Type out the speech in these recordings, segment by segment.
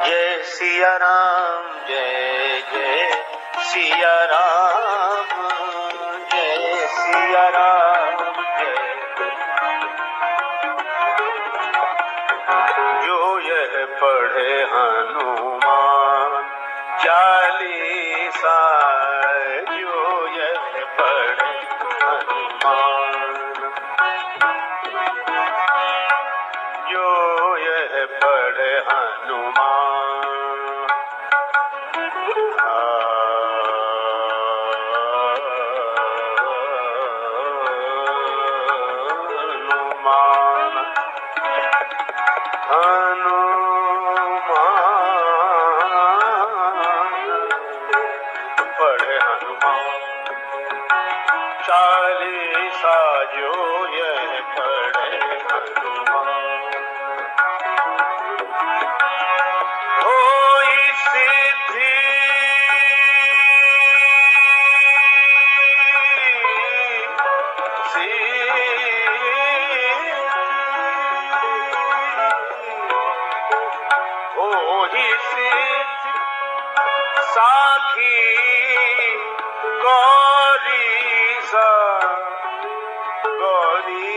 जय सिया राम, जय जय सिया राम, जय सिया राम, जय। जो यह पढ़े हनुमान चालीसा, जो यह पढ़े हनुमान, जो यह पढ़े हनुमान, पढ़े हनुमान चालीसा, जो यह पढ़े हनुमान, होई सिद्धि होई सिद्धि साखी गौरी सा, गौरी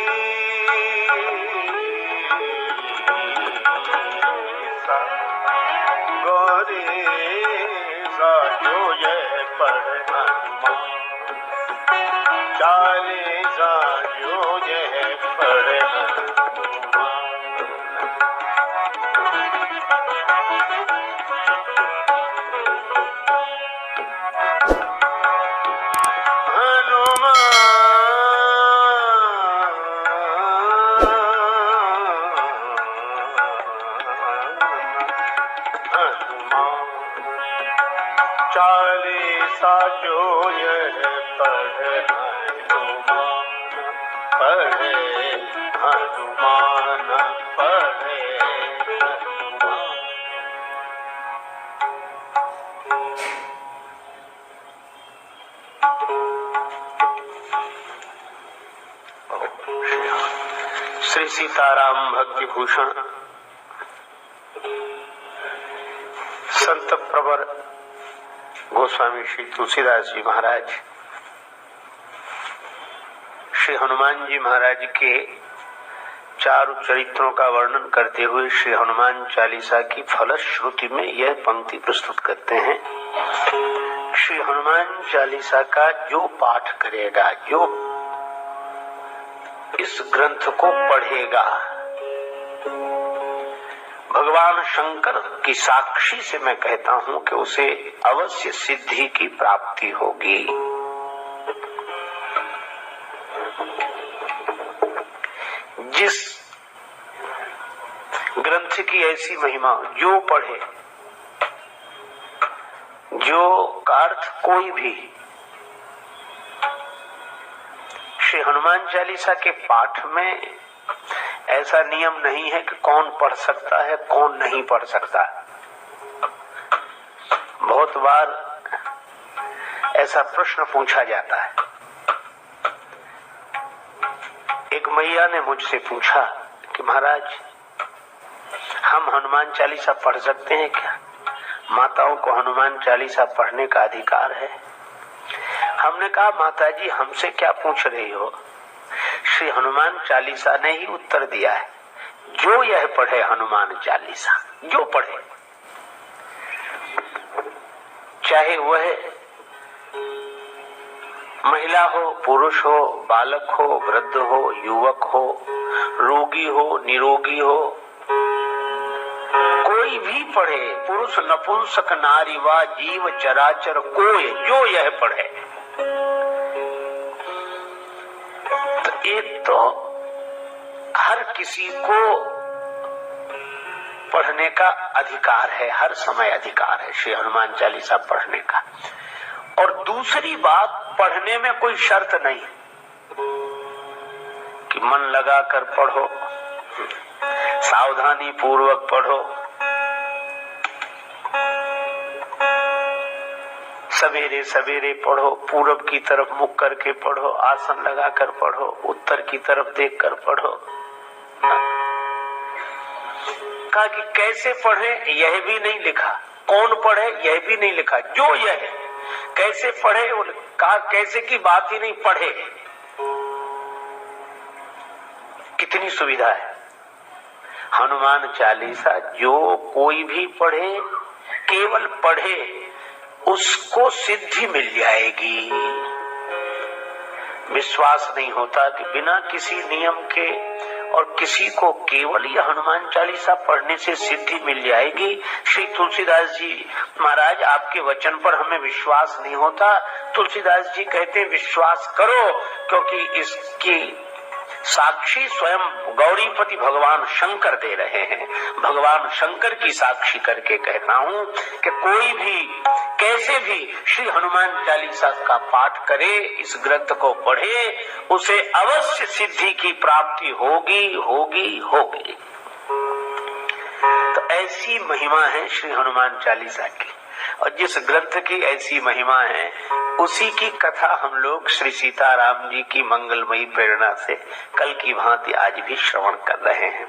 सा, गौरी सा, जो यह पढ़े हनुमान चालीसा, जो यह पढ़े हनुमान। चालीसा, जो यह पढ़े हनुमान, पढ़े हनुमान, पढ़े हनुमान। श्री सीताराम भक्ति भूषण संत प्रवर गोस्वामी श्री तुलसीदास जी महाराज श्री हनुमान जी महाराज के चार चरित्रों का वर्णन करते हुए श्री हनुमान चालीसा की फलश्रुति में यह पंक्ति प्रस्तुत करते हैं। श्री हनुमान चालीसा का जो पाठ करेगा, जो इस ग्रंथ को पढ़ेगा, भगवान शंकर की साक्षी से मैं कहता हूं कि उसे अवश्य सिद्धि की प्राप्ति होगी। जिस ग्रंथ की ऐसी महिमा, जो पढ़े, जो का अर्थ कोई भी श्री हनुमान चालीसा के पाठ में ऐसा नियम नहीं है कि कौन पढ़ सकता है, कौन नहीं पढ़ सकता। बहुत बार ऐसा प्रश्न पूछा जाता है। एक मैया ने मुझसे पूछा कि महाराज, हम हनुमान चालीसा पढ़ सकते हैं क्या? माताओं को हनुमान चालीसा पढ़ने का अधिकार है? हमने कहा, माता जी हमसे क्या पूछ रही हो? श्री हनुमान चालीसा ने ही उत्तर दिया है, जो यह पढ़े हनुमान चालीसा, जो पढ़े, चाहे वह महिला हो, पुरुष हो, बालक हो, वृद्ध हो, युवक हो, रोगी हो, निरोगी हो, कोई भी पढ़े, पुरुष नपुंसक नारी वा जीव चराचर कोई, जो यह पढ़े। एक तो हर किसी को पढ़ने का अधिकार है, हर समय अधिकार है श्री हनुमान चालीसा पढ़ने का। और दूसरी बात, पढ़ने में कोई शर्त नहीं कि मन लगा कर पढ़ो, सावधानी पूर्वक पढ़ो, सवेरे सवेरे पढ़ो, पूरब की तरफ मुख करके पढ़ो, आसन लगा कर पढ़ो, उत्तर की तरफ देख कर पढ़ो। लिखा कि कैसे पढ़े यह भी नहीं लिखा, कौन पढ़े यह भी नहीं लिखा, जो यह कैसे पढ़े कहा, कैसे की बात ही नहीं, पढ़े। कितनी सुविधा है। हनुमान चालीसा जो कोई भी पढ़े, केवल पढ़े, उसको सिद्धि मिल जाएगी। विश्वास नहीं होता कि बिना किसी नियम के और किसी को केवल ये हनुमान चालीसा पढ़ने से सिद्धि मिल जाएगी। श्री तुलसीदास जी महाराज, आपके वचन पर हमें विश्वास नहीं होता। तुलसीदास जी कहते हैं विश्वास करो, क्योंकि इसकी साक्षी स्वयं गौरीपति भगवान शंकर दे रहे हैं। भगवान शंकर की साक्षी करके कहता हूं कि कोई भी कैसे भी श्री हनुमान चालीसा का पाठ करे, इस ग्रंथ को पढ़े, उसे अवश्य सिद्धि की प्राप्ति होगी होगी होगी। तो ऐसी महिमा है श्री हनुमान चालीसा की, और जिस ग्रंथ की ऐसी महिमा है उसी की कथा हम लोग श्री सीताराम जी की मंगलमयी प्रेरणा से कल की भांति आज भी श्रवण कर रहे हैं।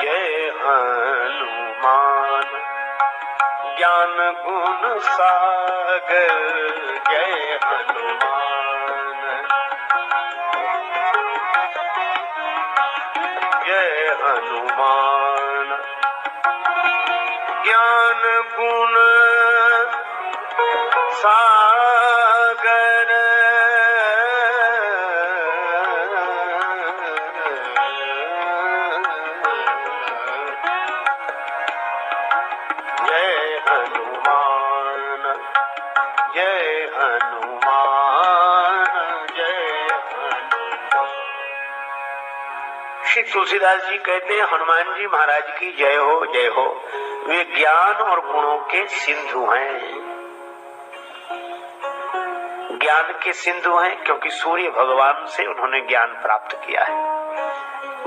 जय हनुमान ज्ञान गुण सागर, जय हनुमान जय हनुमान ज्ञान गुण सागर, जय हनुमान जय हनुमान जय हनुमान। श्री तुलसीदास जी कहते हैं हनुमान जी महाराज की जय हो जय हो। वे ज्ञान और गुणों के सिंधु हैं। ज्ञान के सिंधु हैं क्योंकि सूर्य भगवान से उन्होंने ज्ञान प्राप्त किया है,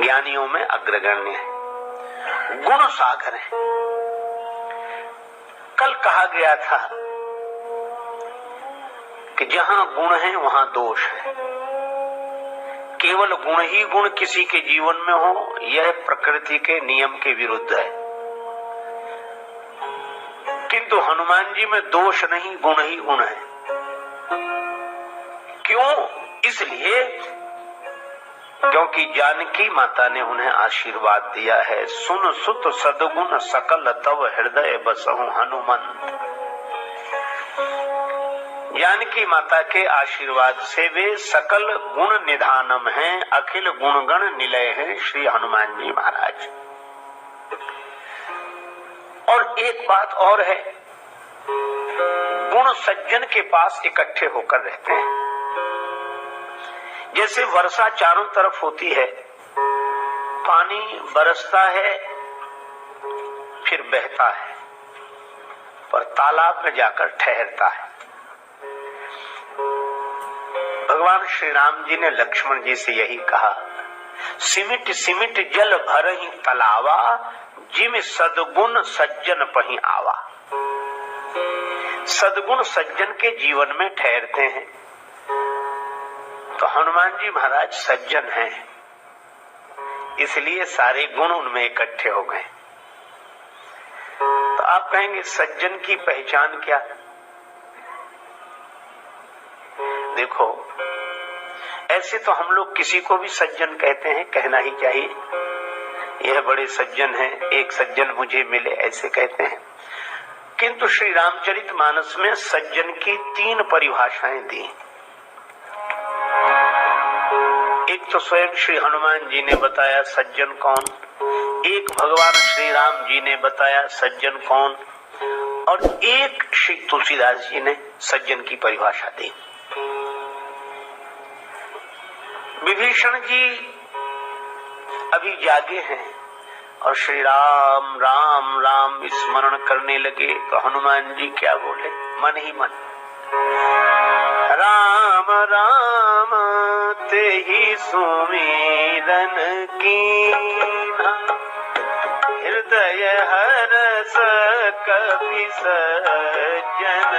ज्ञानियों में अग्रगण्य है। गुण सागर है। कल कहा गया था कि जहां गुण है वहां दोष है। केवल गुण ही गुण किसी के जीवन में हो, यह प्रकृति के नियम के विरुद्ध है। किंतु हनुमान जी में दोष नहीं, गुण ही गुण है। क्यों? इसलिए क्योंकि जानकी माता ने उन्हें आशीर्वाद दिया है, सुन सुत सद्गुण सकल तव हृदय बसहु हनुमंत। जानकी माता के आशीर्वाद से वे सकल गुण निधानम हैं, अखिल गुणगण निलय हैं श्री हनुमान जी महाराज। और एक बात और है, गुण सज्जन के पास इकट्ठे होकर रहते हैं। जैसे वर्षा चारों तरफ होती है, पानी बरसता है फिर बहता है, पर तालाब में जाकर ठहरता है। भगवान श्री राम जी ने लक्ष्मण जी से यही कहा, सिमिट सिमिट जल भरहि तलावा, जिम सद्गुण सज्जन पहि आवा। सद्गुण सज्जन के जीवन में ठहरते हैं। तो हनुमान जी महाराज सज्जन हैं, इसलिए सारे गुण उनमें इकट्ठे हो गए। तो आप कहेंगे सज्जन की पहचान क्या? देखो, ऐसे तो हम लोग किसी को भी सज्जन कहते हैं, कहना ही चाहिए, यह बड़े सज्जन हैं, एक सज्जन मुझे मिले, ऐसे कहते हैं। किंतु श्री रामचरितमानस में सज्जन की 3 परिभाषाएं दी। एक तो स्वयं श्री हनुमान जी ने बताया सज्जन कौन, एक भगवान श्री राम जी ने बताया सज्जन कौन, और एक श्री तुलसीदास जी ने सज्जन की परिभाषा दी। विभीषण जी अभी जागे हैं और श्री राम राम राम स्मरण करने लगे, तो हनुमान जी क्या बोले? मन ही मन, राम राम ते ही सुमिरन कीन्हा, हृदय हरस कपि सज्जन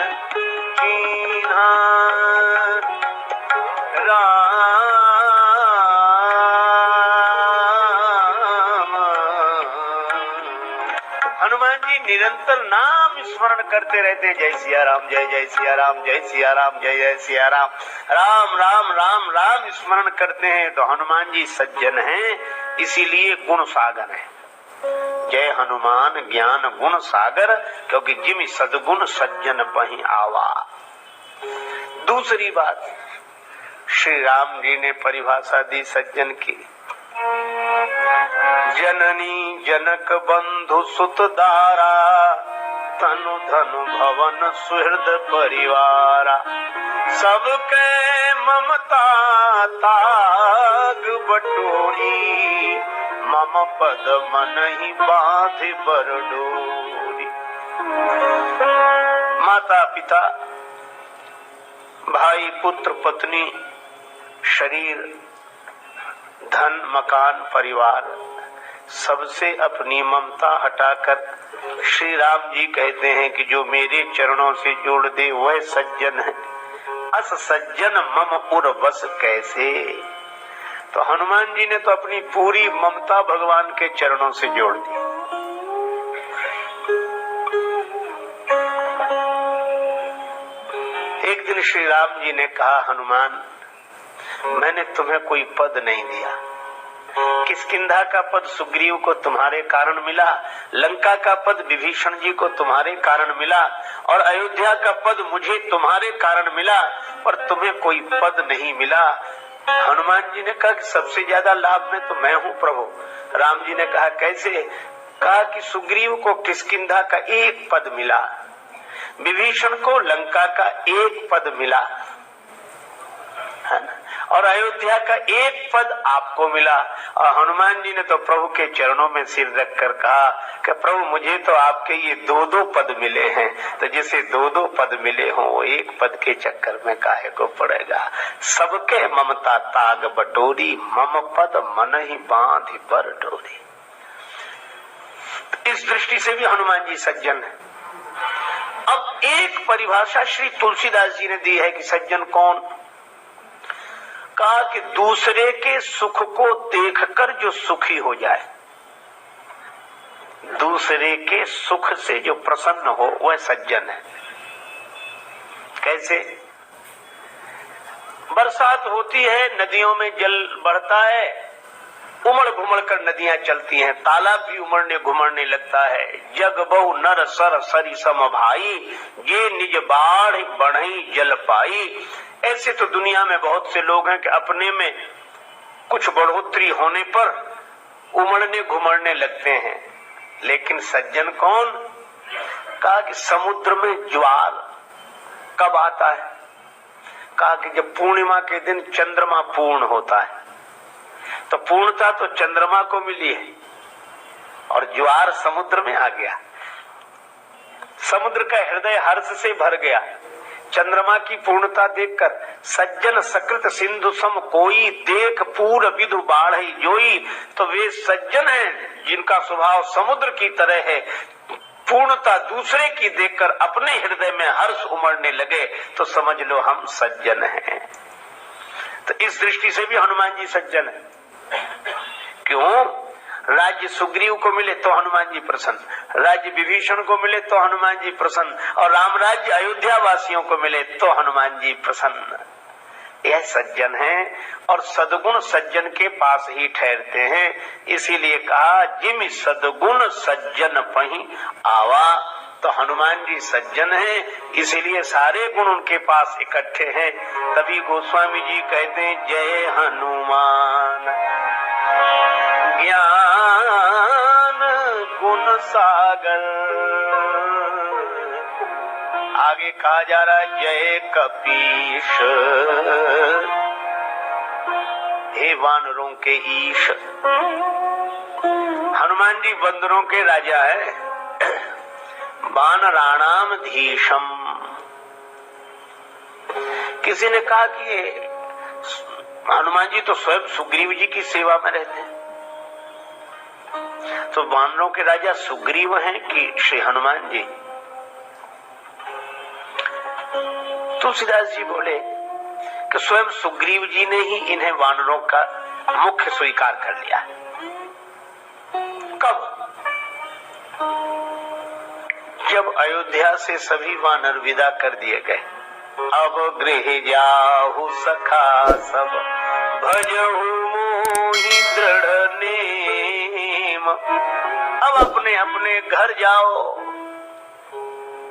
कीन्हा। राम। हनुमान जी निरंतर नाम स्मरण करते रहते, जय सिया राम, जय जय सिया राम, जय सिया राम, जय जय सिया राम, राम राम राम राम स्मरण करते हैं। तो हनुमान जी सज्जन हैं, इसीलिए गुण सागर है। जय हनुमान ज्ञान गुण सागर, क्योंकि जिम सद्गुण सज्जन पहि आवा। दूसरी बात, श्री राम जी ने परिभाषा दी सज्जन की। जननी जनक बंधु सुत दारा, तनु धनु भवन सुहृद परिवारा। सबके ममता ताग बटोरी, मम पद मनहि बांधि बर डोरी। माता पिता, भाई पुत्र पत्नी, शरीर, धन, मकान, परिवार, सबसे अपनी ममता हटाकर श्री राम जी कहते हैं कि जो मेरे चरणों से जोड़ दे वह सज्जन है। अस सज्जन मम उर बस कैसे। तो हनुमान जी ने तो अपनी पूरी ममता भगवान के चरणों से जोड़ दी। एक दिन श्री राम जी ने कहा, हनुमान मैंने तुम्हें कोई पद नहीं दिया। किष्किंधा का पद सुग्रीव को तुम्हारे कारण मिला, लंका का पद विभीषण जी को तुम्हारे कारण मिला, और अयोध्या का पद मुझे तुम्हारे कारण मिला, पर तुम्हें कोई पद नहीं मिला। हनुमान जी ने कहा कि सबसे ज्यादा लाभ में तो मैं हूँ प्रभु। राम जी ने कहा कैसे। कहा कि सुग्रीव को किष्किंधा का एक पद मिला, विभीषण को लंका का एक पद मिला, है ना, और अयोध्या का एक पद आपको मिला। और हनुमान जी ने तो प्रभु के चरणों में सिर रखकर कहा कि प्रभु मुझे तो आपके ये दो दो पद मिले हैं, तो जिसे दो दो पद मिले हों वो एक पद के चक्कर में काहे को पड़ेगा। सबके ममता ताग बटोरी, मम पद मन ही बांधि बर डोरी। इस दृष्टि से भी हनुमान जी सज्जन है। अब एक परिभाषा श्री तुलसीदास जी ने दी है कि सज्जन कौन। कहा कि दूसरे के सुख को देखकर जो सुखी हो जाए, दूसरे के सुख से जो प्रसन्न हो वह सज्जन है। कैसे। बरसात होती है, नदियों में जल बढ़ता है, उमड़ घुमड़ कर नदियां चलती हैं, तालाब भी उमड़ने घुमड़ने लगता है। जग बहु नर सर सरी सम भाई, ये निज बाढ़ बढ़ई जल पाई। ऐसे तो दुनिया में बहुत से लोग हैं कि अपने में कुछ बढ़ोतरी होने पर उमड़ने घुमड़ने लगते हैं, लेकिन सज्जन कौन। कहा कि समुद्र में ज्वार कब आता है। कहा कि जब पूर्णिमा के दिन चंद्रमा पूर्ण होता है, तो पूर्णता तो चंद्रमा को मिली है और ज्वार समुद्र में आ गया। समुद्र का हृदय हर्ष से भर गया चंद्रमा की पूर्णता देखकर। सज्जन सकृत सिंधु सम कोई, देख पूर विधु बाढ़ जोई। तो वे सज्जन हैं जिनका स्वभाव समुद्र की तरह है। पूर्णता दूसरे की देखकर अपने हृदय में हर्ष उमड़ने लगे तो समझ लो हम सज्जन हैं। तो इस दृष्टि से भी हनुमान जी सज्जन है। क्यों। राज्य सुग्रीव को मिले तो हनुमान जी प्रसन्न, राज्य विभीषण को मिले तो हनुमान जी प्रसन्न, और राम राज्य अयोध्या वासियों को मिले तो हनुमान जी प्रसन्न। यह सज्जन है और सद्गुण सज्जन के पास ही ठहरते हैं। इसीलिए कहा जिम सद्गुण सज्जन पहि आवा। तो हनुमान जी सज्जन हैं, इसीलिए सारे गुण उनके पास इकट्ठे हैं। तभी गोस्वामी जी कहते हैं जय हनुमान ज्ञान गुण सागर। आगे कहा जा रहा है जय कपीश, हे वानरों के ईश। हनुमान जी बंदरों के राजा है। वानराणाम धीशम। किसी ने कहा कि हनुमान जी तो स्वयं सुग्रीव जी की सेवा में रहते हैं, तो वानरों के राजा सुग्रीव हैं कि श्री हनुमान जी। तुलसीदास जी बोले कि कि स्वयं सुग्रीव जी ने ही इन्हें वानरों का मुख्य स्वीकार कर लिया। कब? जब अयोध्या से सभी वानर विदा कर दिए गए। अब गृह जाहु सखा सब भजहु मोहि दृढ़ नेम। अब अपने अपने घर जाओ,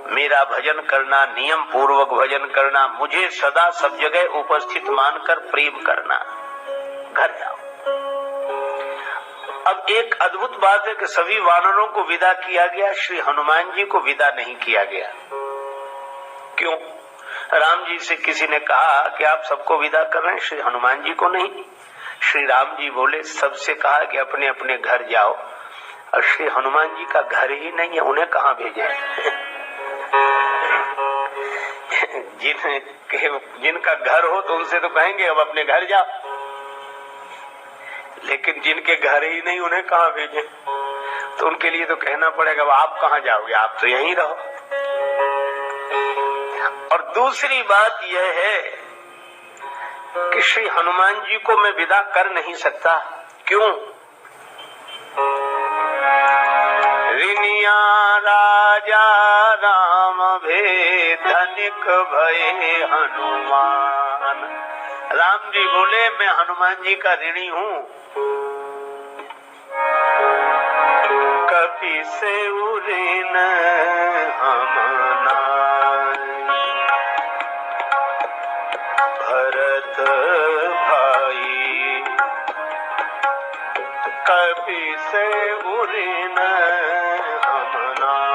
मेरा भजन करना, नियम पूर्वक भजन करना, मुझे सदा सब जगह उपस्थित मानकर प्रेम करना, घर जाओ। अब एक अद्भुत बात है कि सभी वानरों को विदा किया गया, श्री हनुमान जी को विदा नहीं किया गया। क्यों? राम जी से किसी ने कहा कि आप सबको विदा कर रहे हैं, श्री हनुमान जी को नहीं। श्री राम जी बोले, सबसे कहा कि अपने अपने घर जाओ, और श्री हनुमान जी का घर ही नहीं है, उन्हें कहाँ भेजे? जिनका घर हो तो उनसे तो कहेंगे अब अपने घर जाओ, लेकिन जिनके घर ही नहीं उन्हें कहाँ भेजें? तो उनके लिए तो कहना पड़ेगा अब आप कहाँ जाओगे, आप तो यहीं रहो। और दूसरी बात यह है कि श्री हनुमान जी को मैं विदा कर नहीं सकता। क्यों? रिनिया राजा राम भे धनिक भये हनुमान। राम जी बोले मैं हनुमान जी का ऋणी हूँ, कपि से ऋण हम नाई। भरत भाई कपि से ऋण हम नाई।